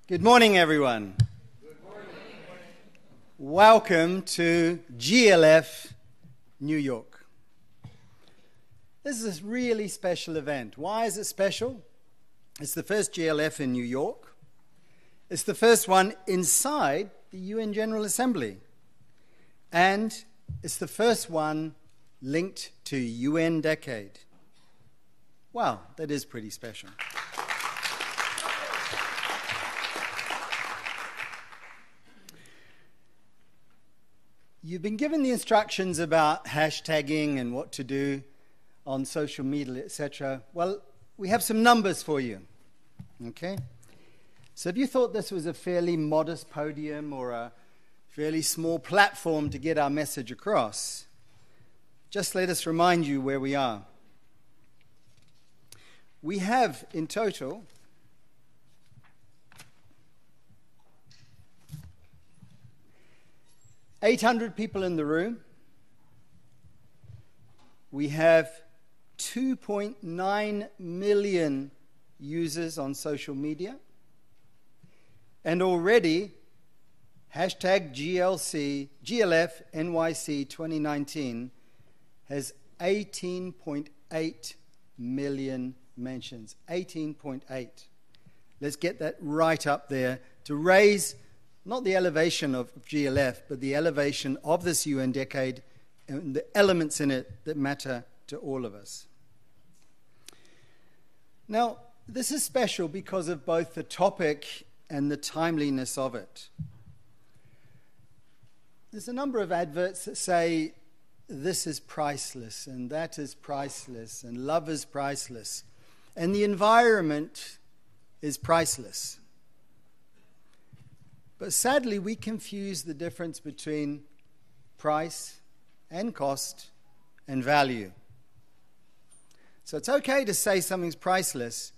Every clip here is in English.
Good morning, everyone. Good morning. Welcome to GLF, New York. This is a really special event. Why is it special? It's the first GLF in New York. It's the first one inside the UN General Assembly. And it's the first one linked to UN Decade. Wow, that is pretty special. You've been given the instructions about hashtagging and what to do on social media, etc. Well, we have some numbers for you. Okay? So if you thought this was a fairly modest podium or a fairly small platform to get our message across, just let us remind you where we are. We have in total 800 people in the room. We have 2.9 million users on social media. And already, hashtag GLF NYC 2019 has 18.8 million mentions. 18.8. Let's get that right up there to raise not the elevation of GLF, but the elevation of this UN decade and the elements in it that matter to all of us. Now, this is special because of both the topic and the timeliness of it. There's a number of adverts that say, this is priceless, and that is priceless, and love is priceless, and the environment is priceless. But sadly, we confuse the difference between price and cost and value. So it's okay to say something's priceless,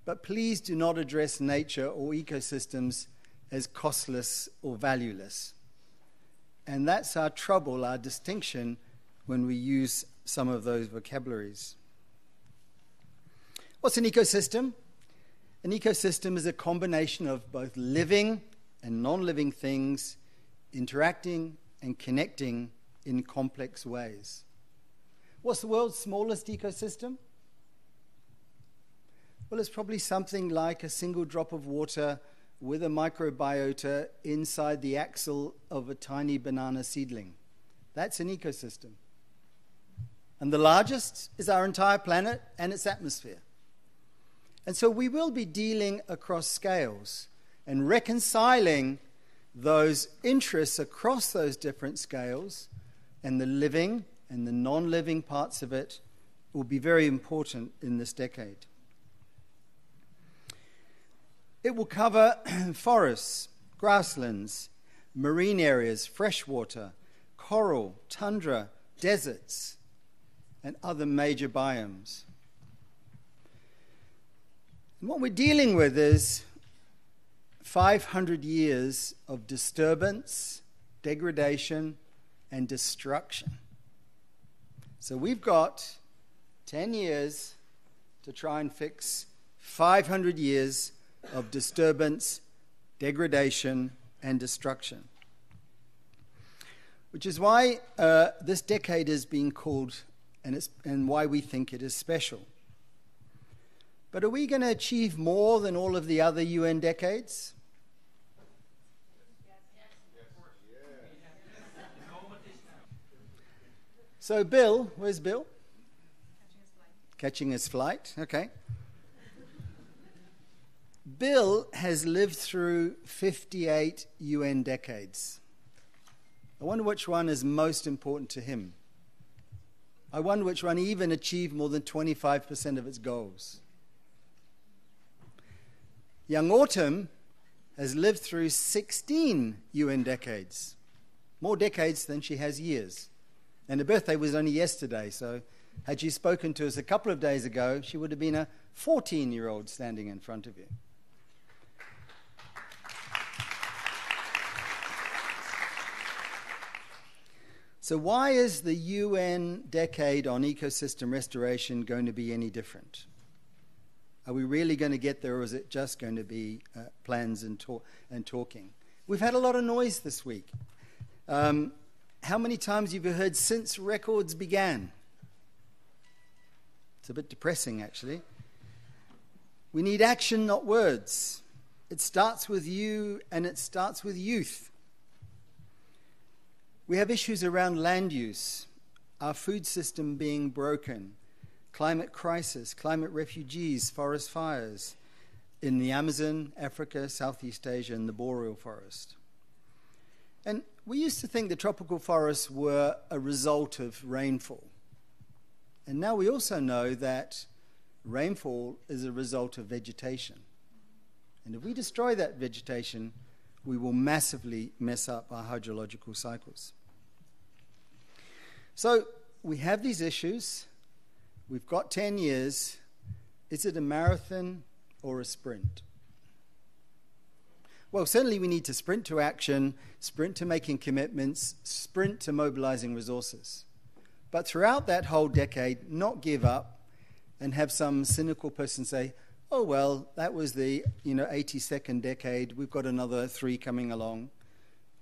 but please do not address nature or ecosystems as costless or valueless. And that's our trouble, our distinction, when we use some of those vocabularies. What's an ecosystem? An ecosystem is a combination of both living and non-living things interacting and connecting in complex ways. What's the world's smallest ecosystem? Well, it's probably something like a single drop of water with a microbiota inside the axil of a tiny banana seedling. That's an ecosystem. And the largest is our entire planet and its atmosphere. And so we will be dealing across scales and reconciling those interests across those different scales, and the living and the non-living parts of it will be very important in this decade. It will cover forests, grasslands, marine areas, freshwater, coral, tundra, deserts, and other major biomes. And what we're dealing with is 500 years of disturbance, degradation, and destruction. So we've got 10 years to try and fix 500 years of disturbance, degradation, and destruction. Which is why this decade is being called, and why we think it is special. But are we going to achieve more than all of the other UN decades? So Bill, where's Bill? Catching his flight. Okay. Bill has lived through 58 UN decades. I wonder which one is most important to him. I wonder which one even achieved more than 25% of its goals. Young Autumn has lived through 16 UN decades. More decades than she has years. And her birthday was only yesterday, so had she spoken to us a couple of days ago, she would have been a 14-year-old standing in front of you. So why is the UN decade on ecosystem restoration going to be any different? Are we really going to get there, or is it just going to be plans and talking? We've had a lot of noise this week. How many times have you heard "since records began"? It's a bit depressing, actually. We need action, not words. It starts with you, and it starts with youth. We have issues around land use, our food system being broken, climate crisis, climate refugees, forest fires in the Amazon, Africa, Southeast Asia, and the boreal forest. And we used to think the tropical forests were a result of rainfall. And now we also know that rainfall is a result of vegetation. And if we destroy that vegetation, we will massively mess up our hydrological cycles. So we have these issues. We've got 10 years. Is it a marathon or a sprint? Well, certainly we need to sprint to action, sprint to making commitments, sprint to mobilizing resources. But throughout that whole decade, not give up and have some cynical person say, oh, well, that was the 82nd decade. We've got another 3 coming along.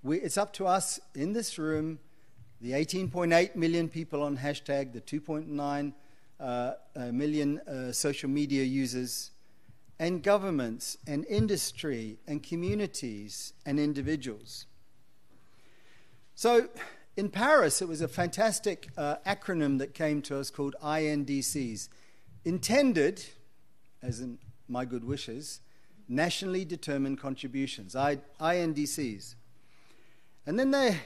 It's up to us in this room, the 18.8 million people on hashtag, the 2.9 million social media users, and governments and industry and communities and individuals. So in Paris, it was a fantastic acronym that came to us called INDCs, intended, as in my good wishes, nationally determined contributions, INDCs. And then they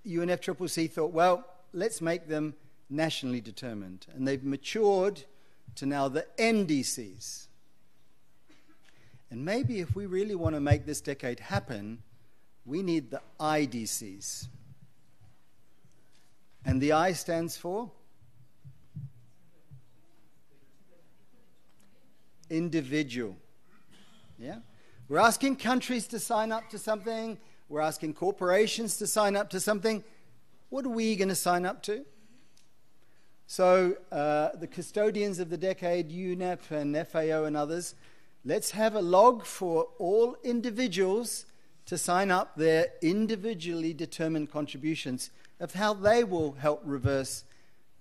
UNFCCC thought, well, let's make them nationally determined. And they've matured to now the NDCs. And maybe if we really want to make this decade happen, we need the IDCs. And the I stands for? Individual. Yeah? We're asking countries to sign up to something. We're asking corporations to sign up to something. What are we going to sign up to? So the custodians of the decade, UNEP and FAO and others, let's have a log for all individuals to sign up their individually determined contributions of how they will help reverse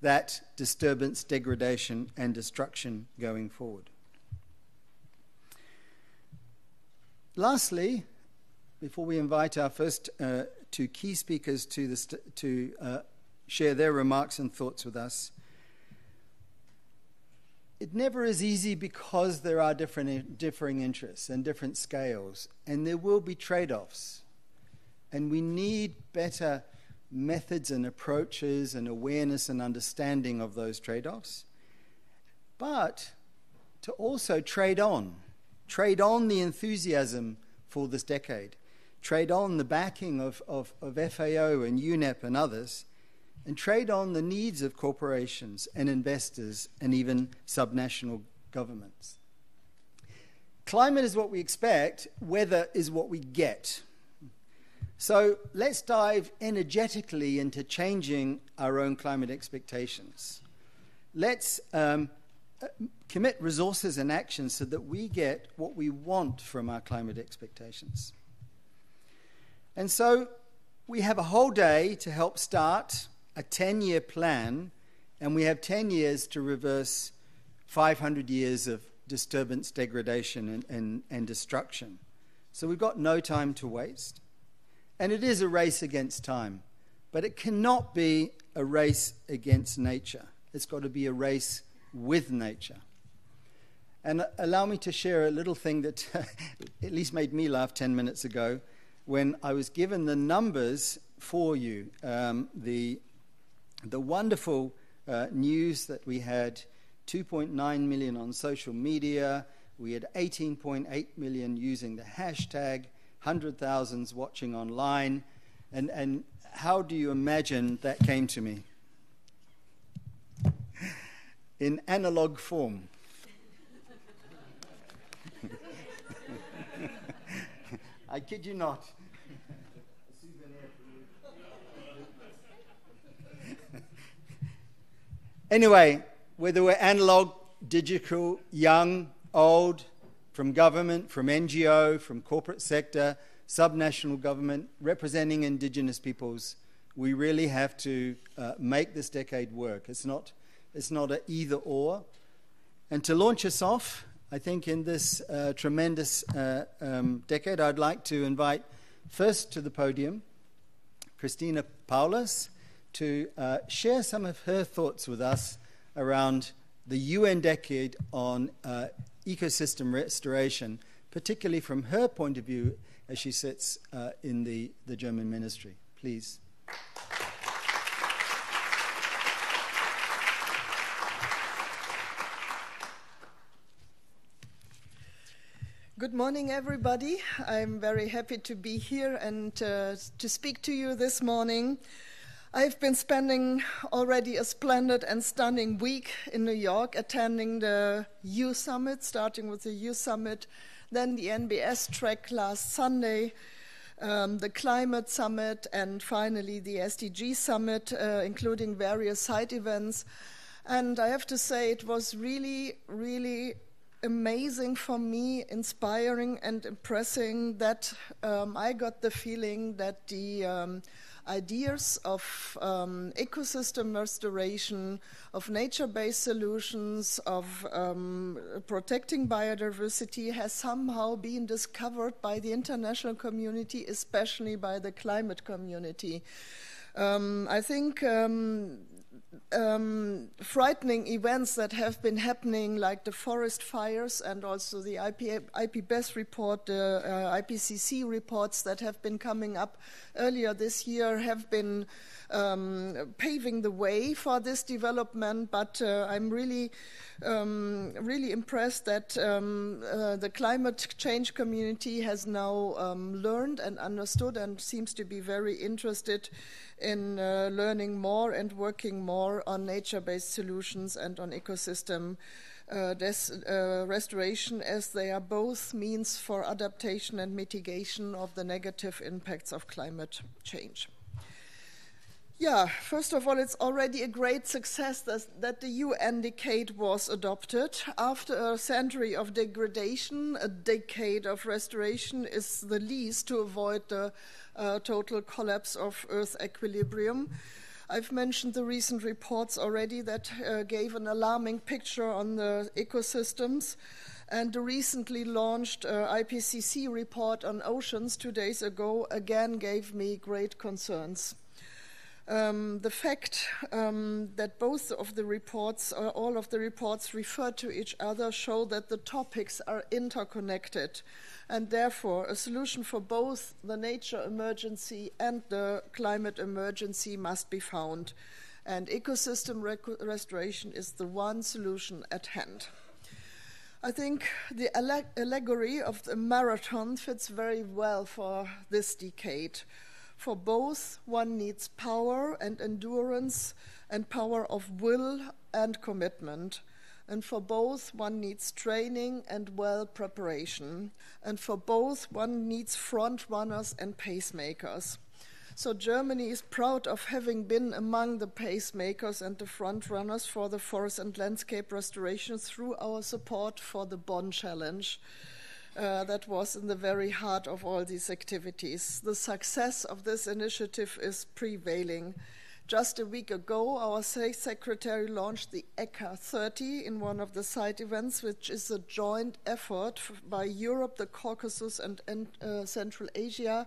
that disturbance, degradation, and destruction going forward. Lastly, before we invite our first 2 key speakers to share their remarks and thoughts with us, it never is easy because there are differing interests and different scales, and there will be trade-offs. And we need better methods and approaches and awareness and understanding of those trade-offs. But to also trade on the enthusiasm for this decade, trade on the backing of FAO and UNEP and others, and trade on the needs of corporations and investors and even subnational governments. Climate is what we expect, weather is what we get. So let's dive energetically into changing our own climate expectations. Let's commit resources and actions so that we get what we want from our climate expectations. And so we have a whole day to help start a 10-year plan, and we have 10 years to reverse 500 years of disturbance, degradation, and destruction. So we've got no time to waste. And it is a race against time, but it cannot be a race against nature. It's got to be a race with nature. And allow me to share a little thing that at least made me laugh 10 minutes ago when I was given the numbers for you. The wonderful news that we had 2.9 million on social media, we had 18.8 million using the hashtag, 100,000 watching online, and how do you imagine that came to me? In analog form. I kid you not. Anyway, whether we're analog, digital, young, old, from government, from NGO, from corporate sector, subnational government, representing indigenous peoples. We really have to make this decade work. It's not an either or. And to launch us off, I think in this tremendous decade, I'd like to invite first to the podium Christina Paulus to share some of her thoughts with us around the UN decade on ecosystem restoration, particularly from her point of view as she sits in the German ministry. Please. Good morning, everybody. I'm very happy to be here and to speak to you this morning. I've been spending already a splendid and stunning week in New York, attending the U Summit, starting with the U Summit, then the NBS track last Sunday, the Climate Summit, and finally the SDG Summit, including various side events. And I have to say it was really, really amazing for me, inspiring and impressing that I got the feeling that the ideas of ecosystem restoration, of nature-based solutions, of protecting biodiversity has somehow been discovered by the international community, especially by the climate community. I think frightening events that have been happening, like the forest fires and also the IPBES report, the IPCC reports that have been coming up earlier this year, have been paving the way for this development. But I'm really impressed that the climate change community has now learned and understood and seems to be very interested in learning more and working more on nature-based solutions and on ecosystem restoration, as they are both means for adaptation and mitigation of the negative impacts of climate change. Yeah, first of all, it's already a great success that the UN decade was adopted. After a century of degradation, a decade of restoration is the least to avoid the total collapse of Earth equilibrium. I've mentioned the recent reports already that gave an alarming picture on the ecosystems, and the recently launched IPCC report on oceans 2 days ago again gave me great concerns. The fact that both of the reports, or all of the reports, refer to each other show that the topics are interconnected, and therefore a solution for both the nature emergency and the climate emergency must be found. And ecosystem restoration is the one solution at hand. I think the allegory of the marathon fits very well for this decade. For both, one needs power and endurance and power of will and commitment. And for both, one needs training and well preparation. And for both, one needs front runners and pacemakers. So Germany is proud of having been among the pacemakers and the front runners for the forest and landscape restoration through our support for the Bonn Challenge. That was in the very heart of all these activities. The success of this initiative is prevailing. Just a week ago, our State Secretary launched the ECHA 30 in one of the side events, which is a joint effort by Europe, the Caucasus, and Central Asia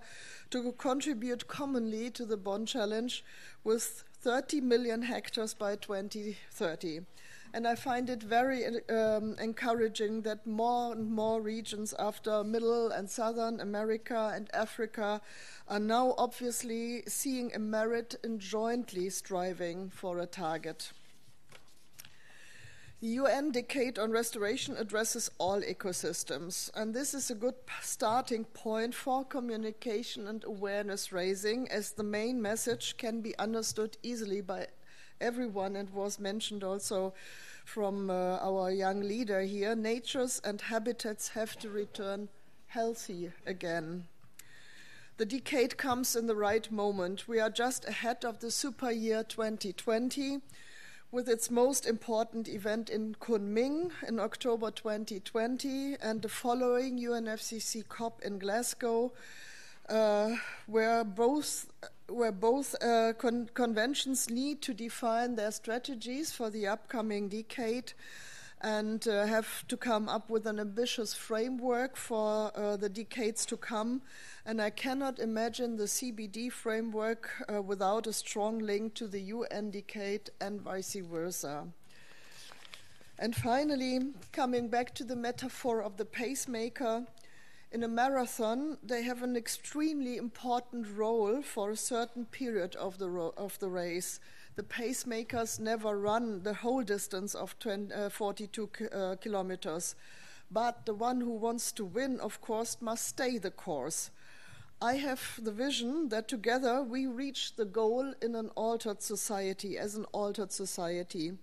to contribute commonly to the Bonn Challenge with 30 million hectares by 2030. And I find it very encouraging that more and more regions after Middle and Southern America and Africa are now obviously seeing a merit in jointly striving for a target. The UN Decade on Restoration addresses all ecosystems, and this is a good starting point for communication and awareness raising, as the main message can be understood easily by everyone, and was mentioned also from our young leader here. Natures and habitats have to return healthy again. The decade comes in the right moment. We are just ahead of the super year 2020. with its most important event in Kunming in October 2020 and the following UNFCCC COP in Glasgow, where both conventions need to define their strategies for the upcoming decade and have to come up with an ambitious framework for the decades to come. And I cannot imagine the CBD framework without a strong link to the UN decade and vice versa. And finally, coming back to the metaphor of the pacemaker, in a marathon, they have an extremely important role for a certain period of the race. The pacemakers never run the whole distance of 42 kilometers, but the one who wants to win, of course, must stay the course. I have the vision that together we reach the goal in an altered society, as an altered society.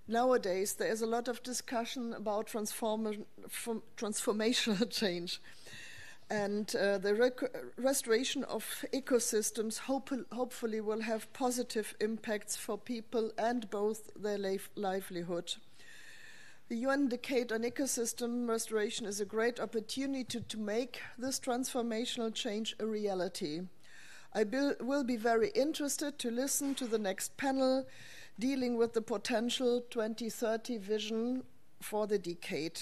Nowadays, there is a lot of discussion about transformational change. And the restoration of ecosystems hopefully will have positive impacts for people and both their livelihood. The UN Decade on Ecosystem Restoration is a great opportunity to make this transformational change a reality. I will be very interested to listen to the next panel dealing with the potential 2030 vision for the decade.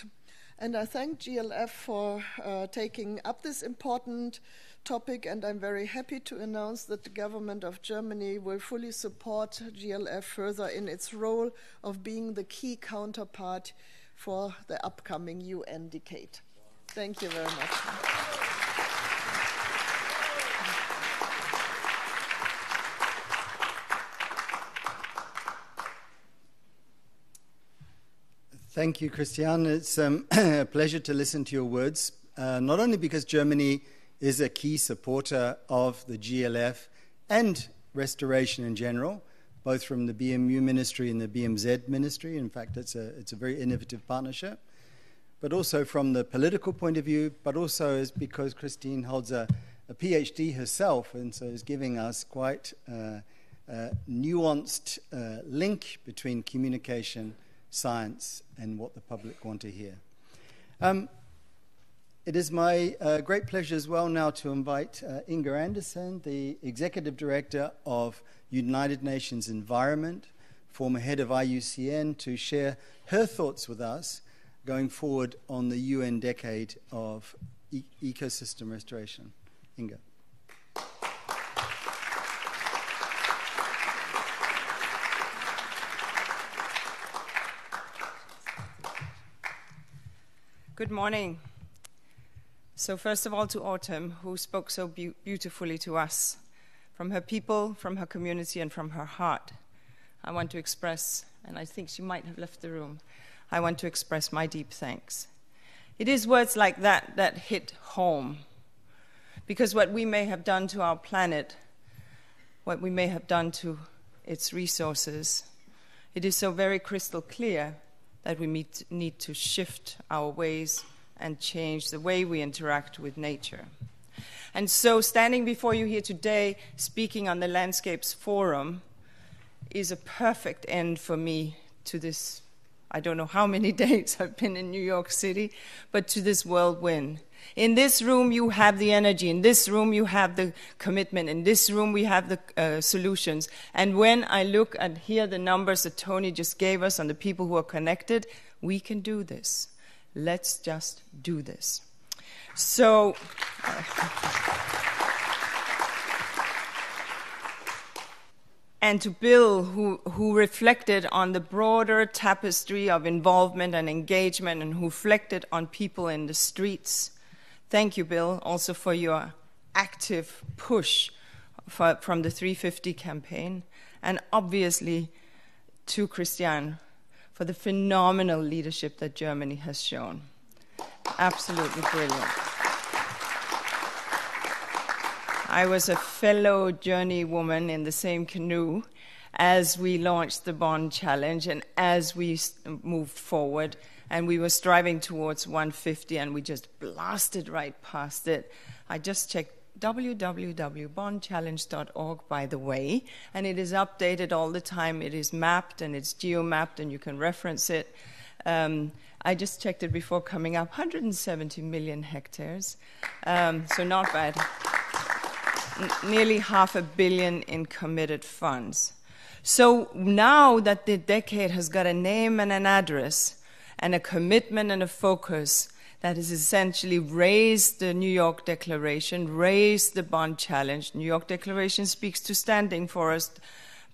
And I thank GLF for taking up this important topic, and I'm very happy to announce that the government of Germany will fully support GLF further in its role of being the key counterpart for the upcoming UN decade. Thank you very much. Thank you, Christiane. It's a pleasure to listen to your words, not only because Germany is a key supporter of the GLF and restoration in general, both from the BMU ministry and the BMZ ministry. In fact, it's a very innovative partnership, but also from the political point of view, but also is because Christine holds a PhD herself, and so is giving us quite a nuanced link between communication, science, and what the public want to hear. It is my great pleasure as well now to invite Inga Anderson, the Executive Director of United Nations Environment, former head of IUCN, to share her thoughts with us going forward on the UN Decade of Ecosystem Restoration. Inga. Good morning. So first of all to Autumn, who spoke so beautifully to us, from her people, from her community, and from her heart. I want to express, and I think she might have left the room, I want to express my deep thanks. It is words like that that hit home, because what we may have done to our planet, what we may have done to its resources, it is so very crystal clear that we need to shift our ways and change the way we interact with nature. And so standing before you here today, speaking on the Landscapes Forum, is a perfect end for me to this, I don't know how many days I've been in New York City, but to this whirlwind. In this room, you have the energy. In this room, you have the commitment. In this room, we have the solutions. And when I look and hear the numbers that Tony just gave us on the people who are connected, we can do this. Let's just do this. So, and to Bill, who reflected on the broader tapestry of involvement and engagement and who reflected on people in the streets. Thank you, Bill, also for your active push from the 350 campaign. And obviously to Christiane for the phenomenal leadership that Germany has shown. Absolutely brilliant. I was a fellow journeywoman in the same canoe as we launched the Bonn Challenge and as we moved forward. And we were striving towards 150, and we just blasted right past it. I just checked www.bondchallenge.org, by the way, and it is updated all the time. It is mapped and it's geo-mapped, and you can reference it. I just checked it before coming up, 170 million hectares, so not bad. Nearly $500 million in committed funds. So now that the decade has got a name and an address and a commitment and a focus that has essentially raised the New York Declaration, raised the Bond Challenge. New York Declaration speaks to standing forest.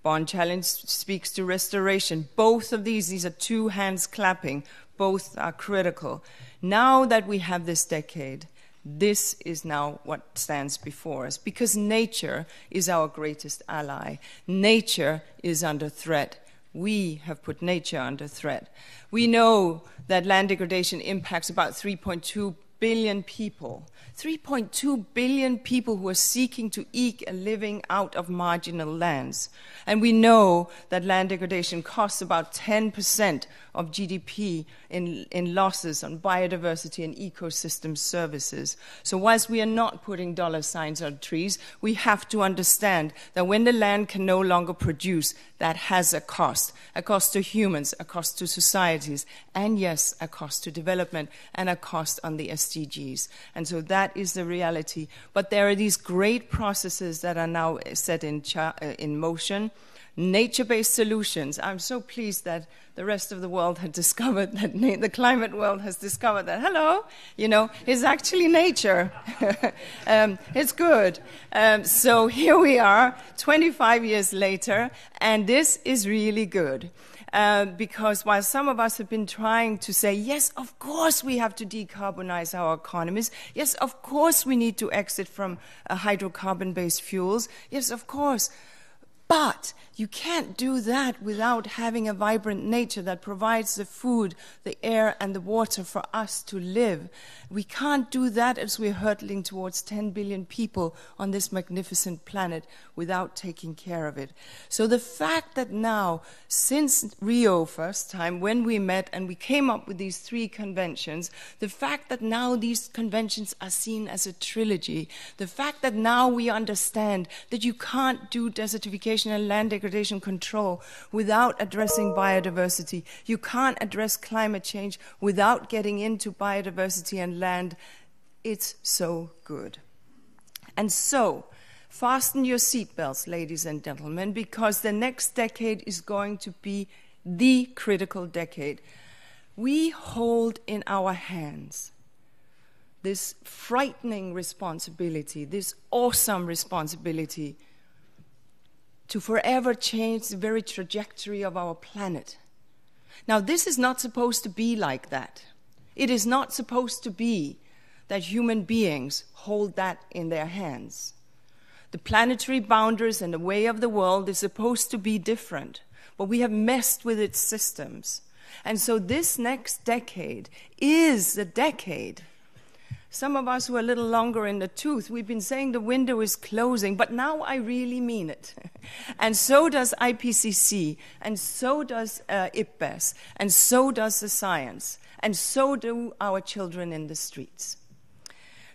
Bond Challenge speaks to restoration. Both of these are two hands clapping. Both are critical. Now that we have this decade, this is now what stands before us, because nature is our greatest ally. Nature is under threat. We have put nature under threat. We know that land degradation impacts about 3.2 billion people. 3.2 billion people who are seeking to eke a living out of marginal lands. And we know that land degradation costs about 10% of GDP in losses on biodiversity and ecosystem services. So whilst we are not putting dollar signs on trees, we have to understand that when the land can no longer produce, that has a cost to humans, a cost to societies, and yes, a cost to development, and a cost on the SDGs. And so that is the reality. But there are these great processes that are now set in motion. Nature-based solutions. I'm so pleased that the rest of the world had discovered that the climate world has discovered that, hello, it's actually nature. It's good. So here we are, 25 years later, and this is really good. Because while some of us have been trying to say, yes, of course we have to decarbonize our economies, yes, of course we need to exit from hydrocarbon-based fuels, yes, of course, but you can't do that without having a vibrant nature that provides the food, the air, and the water for us to live. We can't do that as we're hurtling towards 10 billion people on this magnificent planet without taking care of it. So the fact that now, since Rio first time, when we met and we came up with these 3 conventions, the fact that now these conventions are seen as a trilogy, the fact that now we understand that you can't do desertification and land degradation control without addressing biodiversity. You can't address climate change without getting into biodiversity and land. It's so good. And so, fasten your seatbelts, ladies and gentlemen, because the next decade is going to be the critical decade. We hold in our hands this frightening responsibility, this awesome responsibility to forever change the very trajectory of our planet. Now, this is not supposed to be like that. It is not supposed to be that human beings hold that in their hands. The planetary boundaries and the way of the world is supposed to be different, but we have messed with its systems. And so this next decade is the decade. Some of us who are a little longer in the tooth, we've been saying the window is closing, but now I really mean it. And so does IPCC, and so does IPBES, and so does the science, and so do our children in the streets.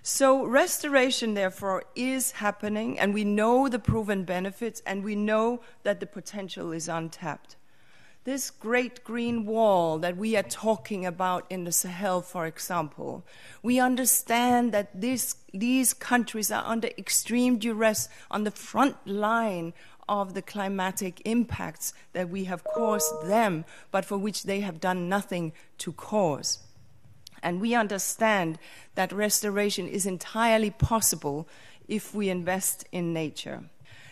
So restoration, therefore, is happening, and we know the proven benefits, and we know that the potential is untapped. This great green wall that we are talking about in the Sahel, for example, we understand that these countries are under extreme duress on the front line of the climatic impacts that we have caused them, but for which they have done nothing to cause. And we understand that restoration is entirely possible if we invest in nature.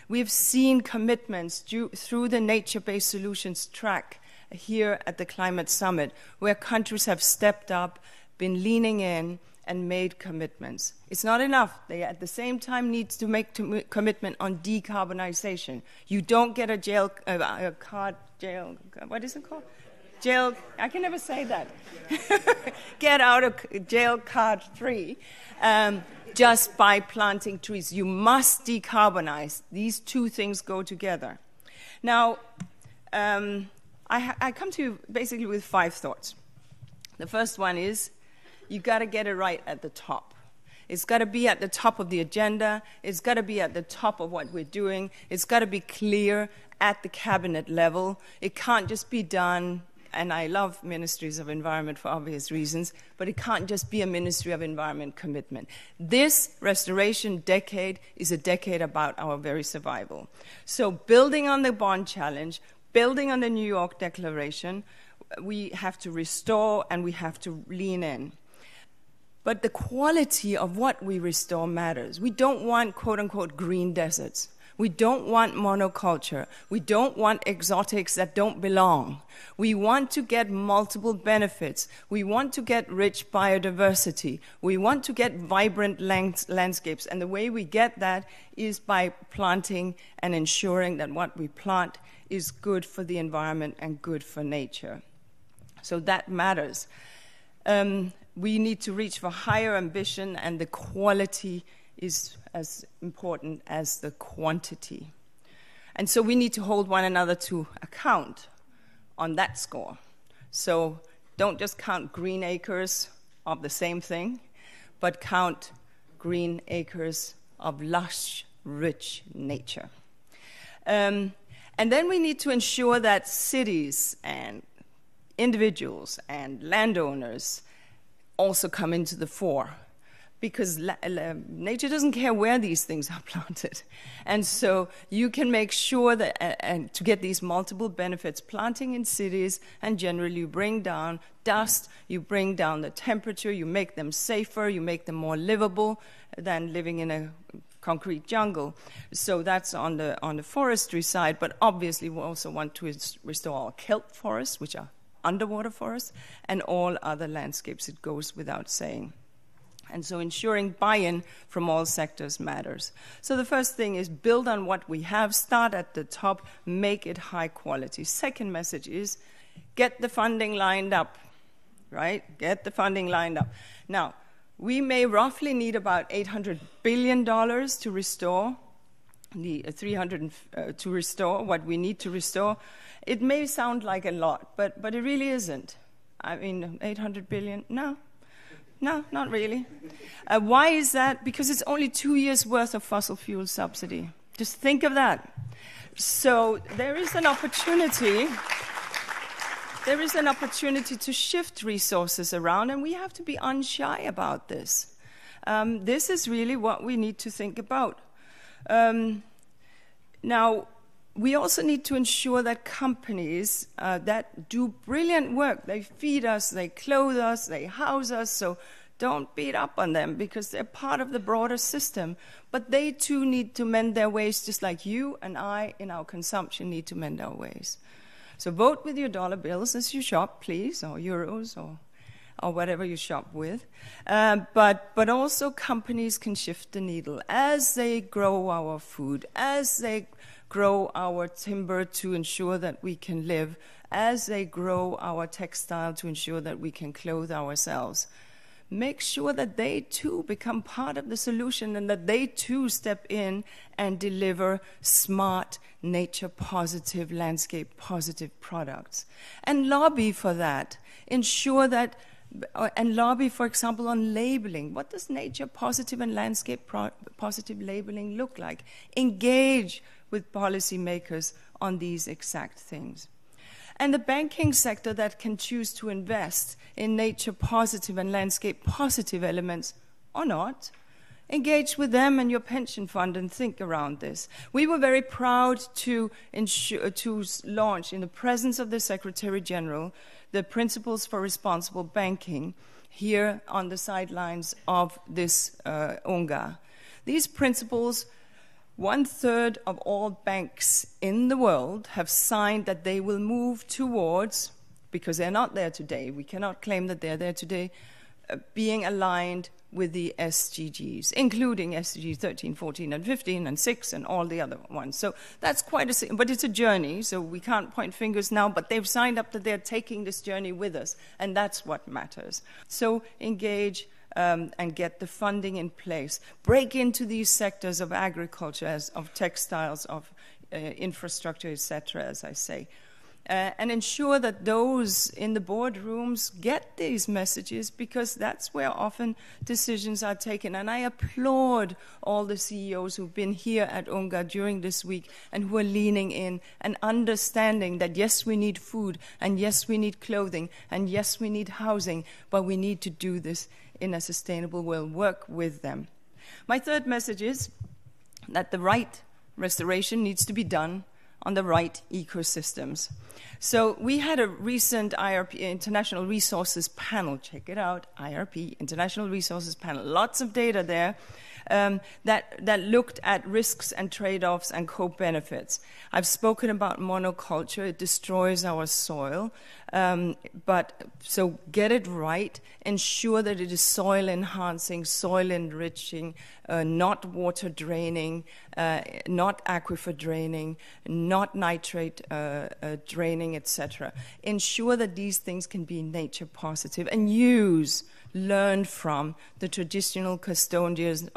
We've seen commitments through the nature-based solutions track here at the Climate Summit, where countries have stepped up, been leaning in, and made commitments. It's not enough. They, at the same time, need to make commitment on decarbonization. You don't get what is it called? Jail, I can never say that. Get out of jail card free. Just by planting trees. You must decarbonize. These 2 things go together. Now, I come to you basically with 5 thoughts. The first one is, you've got to get it right at the top. It's got to be at the top of the agenda. It's got to be at the top of what we're doing. It's got to be clear at the cabinet level. It can't just be done, and I love ministries of environment for obvious reasons, but it can't just be a Ministry of Environment commitment. This restoration decade is a decade about our very survival. So building on the Bonn Challenge, building on the New York Declaration, we have to restore and we have to lean in. But the quality of what we restore matters. We don't want, quote-unquote, green deserts. We don't want monoculture. We don't want exotics that don't belong. We want to get multiple benefits. We want to get rich biodiversity. We want to get vibrant landscapes. And the way we get that is by planting and ensuring that what we plant is good for the environment and good for nature. So that matters. We need to reach for higher ambition, and the quality is as important as the quantity. And so we need to hold one another to account on that score. So don't just count green acres of the same thing, but count green acres of lush, rich nature. And then we need to ensure that cities and individuals and landowners also come into the fore, because nature doesn't care where these things are planted. And so you can make sure that, and to get these multiple benefits, planting in cities, and generally you bring down dust, you bring down the temperature, you make them safer, you make them more livable than living in a concrete jungle. So that's on the forestry side, but obviously we also want to restore our kelp forests, which are underwater forests, and all other landscapes. It goes without saying. And so ensuring buy-in from all sectors matters. So the first thing is build on what we have, start at the top, make it high quality. Second message is get the funding lined up, right? Get the funding lined up. Now, we may roughly need about $800 billion to restore to restore what we need to restore. It may sound like a lot, but it really isn't. I mean, 800 billion? No, not really. Why is that? Because it's only 2 years' worth of fossil fuel subsidy. Just think of that. So there is an opportunity. There is an opportunity to shift resources around, and we have to be unshy about this. This is really what we need to think about. Now, we also need to ensure that companies that do brilliant work, they feed us, they clothe us, they house us, so don't beat up on them because they're part of the broader system. But they too need to mend their ways, just like you and I in our consumption need to mend our ways. So vote with your dollar bills as you shop, please, or euros, or whatever you shop with. But also companies can shift the needle as they grow our food, as they grow our timber to ensure that we can live, as they grow our textile to ensure that we can clothe ourselves. Make sure that they too become part of the solution and that they too step in and deliver smart, nature-positive, landscape-positive products. And lobby for that. Ensure that, and lobby, for example, on labeling. What does nature-positive and landscape-positive labeling look like? Engage with policymakers on these exact things. And the banking sector that can choose to invest in nature-positive and landscape-positive elements or not, engage with them and your pension fund and think around this. We were very proud to launch, in the presence of the Secretary General, the Principles for Responsible Banking here on the sidelines of this UNGA. These principles, 1/3 of all banks in the world have signed that they will move towards, because they're not there today, we cannot claim that they're there today, being aligned with the SDGs, including SDGs 13, 14, and 15, and 6, and all the other ones. So that's but it's a journey, so we can't point fingers now, but they've signed up that they're taking this journey with us, and that's what matters. So engage and get the funding in place. Break into these sectors of agriculture, of textiles, of infrastructure, etc., as I say. and ensure that those in the boardrooms get these messages, because that's where often decisions are taken. And I applaud all the CEOs who've been here at UNGA during this week and who are leaning in and understanding that yes, we need food, and yes, we need clothing, and yes, we need housing, but we need to do this in a sustainable way. Work with them. My third message is that the right restoration needs to be done on the right ecosystems. So we had a recent IRP, International Resources Panel, check it out, IRP, International Resources Panel, lots of data there, that looked at risks and trade-offs and co-benefits. I've spoken about monoculture. It destroys our soil. So get it right. Ensure that it is soil enhancing, soil enriching, not water draining, not aquifer draining, not nitrate draining, etc. Ensure that these things can be nature positive, and learn from the traditional custodians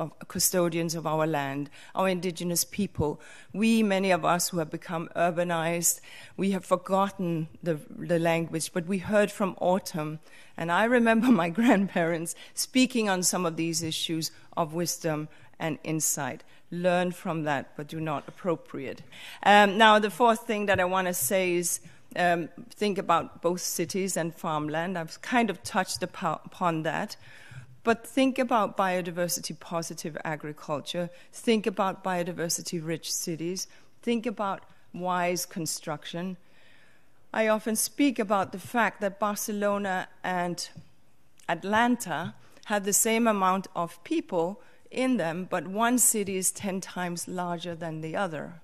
of our land, our indigenous people. Many of us who have become urbanized, we have forgotten the language, but we heard from Autumn. And I remember my grandparents speaking on some of these issues of wisdom and insight. Learn from that, but do not appropriate. Now, the fourth thing that I want to say is think about both cities and farmland. I've kind of touched upon that. But think about biodiversity-positive agriculture. Think about biodiversity-rich cities. Think about wise construction. I often speak about the fact that Barcelona and Atlanta have the same amount of people in them, but one city is 10 times larger than the other.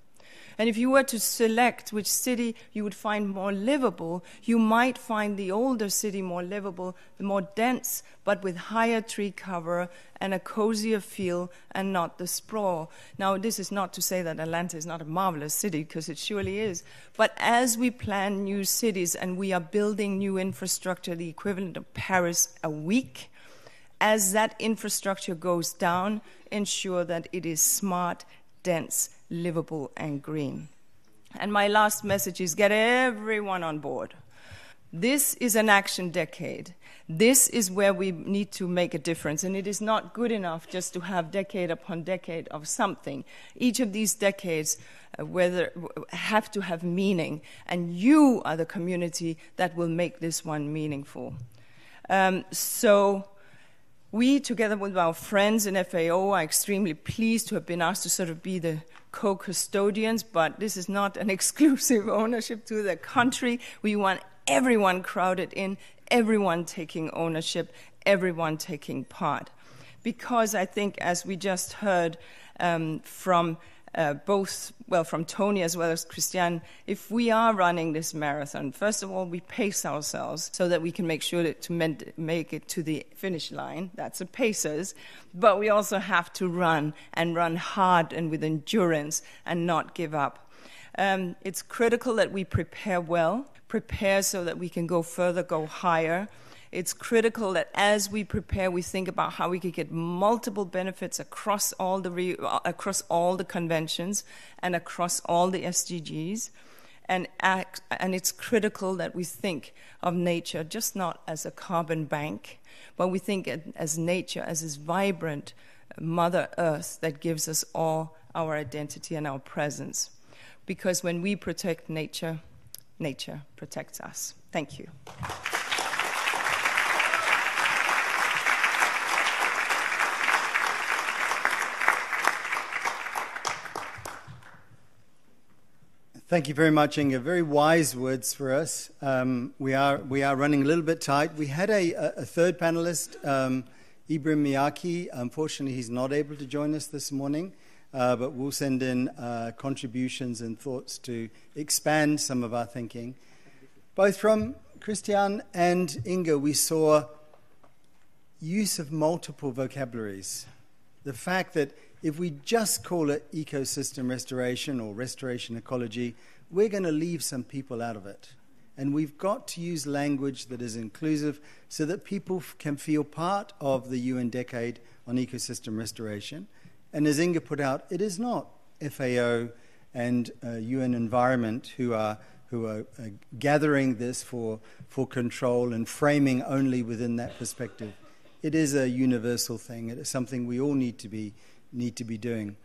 And if you were to select which city you would find more livable, you might find the older city more livable, the more dense, but with higher tree cover and a cozier feel and not the sprawl. Now, this is not to say that Atlanta is not a marvelous city, because it surely is. But as we plan new cities and we are building new infrastructure, the equivalent of Paris a week, as that infrastructure goes down, ensure that it is smart, dense, livable, and green. And my last message is get everyone on board. This is an action decade. This is where we need to make a difference. And it is not good enough just to have decade upon decade of something. Each of these decades have to have meaning. And you are the community that will make this one meaningful. So we, together with our friends in FAO, are extremely pleased to have been asked to sort of be the co-custodians, but this is not an exclusive ownership to the country. We want everyone crowded in, everyone taking ownership, everyone taking part. Because I think, as we just heard from Tony as well as Christian, if we are running this marathon, first of all, we pace ourselves so that we can make sure to make it to the finish line. That's a pacers. But we also have to run hard and with endurance and not give up. It's critical that we prepare well, prepare so that we can go further, go higher. It's critical that as we prepare, we think about how we could get multiple benefits across all the conventions and across all the SDGs. And it's critical that we think of nature just not as a carbon bank, but we think as nature as this vibrant Mother Earth that gives us all our identity and our presence. Because when we protect nature, nature protects us. Thank you. Thank you very much, Inga. Very wise words for us. We are running a little bit tight. We had a third panelist, Ibrahim Miyaki. Unfortunately, he's not able to join us this morning, but we'll send in contributions and thoughts to expand some of our thinking. Both from Christian and Inga, we saw use of multiple vocabularies. The fact that if we just call it ecosystem restoration or restoration ecology, we're going to leave some people out of it. And we've got to use language that is inclusive so that people can feel part of the UN Decade on Ecosystem Restoration. And as Inga put out, it is not FAO and UN Environment who are who are gathering this for control and framing only within that perspective. It is a universal thing. It is something we all need to be doing.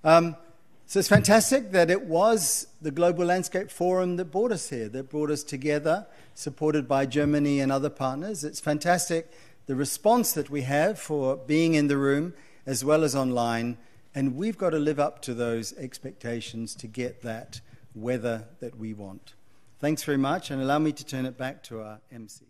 So it's fantastic that it was the Global Landscape Forum that brought us here, that brought us together, supported by Germany and other partners. It's fantastic the response that we have for being in the room as well as online, and we've got to live up to those expectations to get that weather that we want. Thanks very much, and allow me to turn it back to our MC.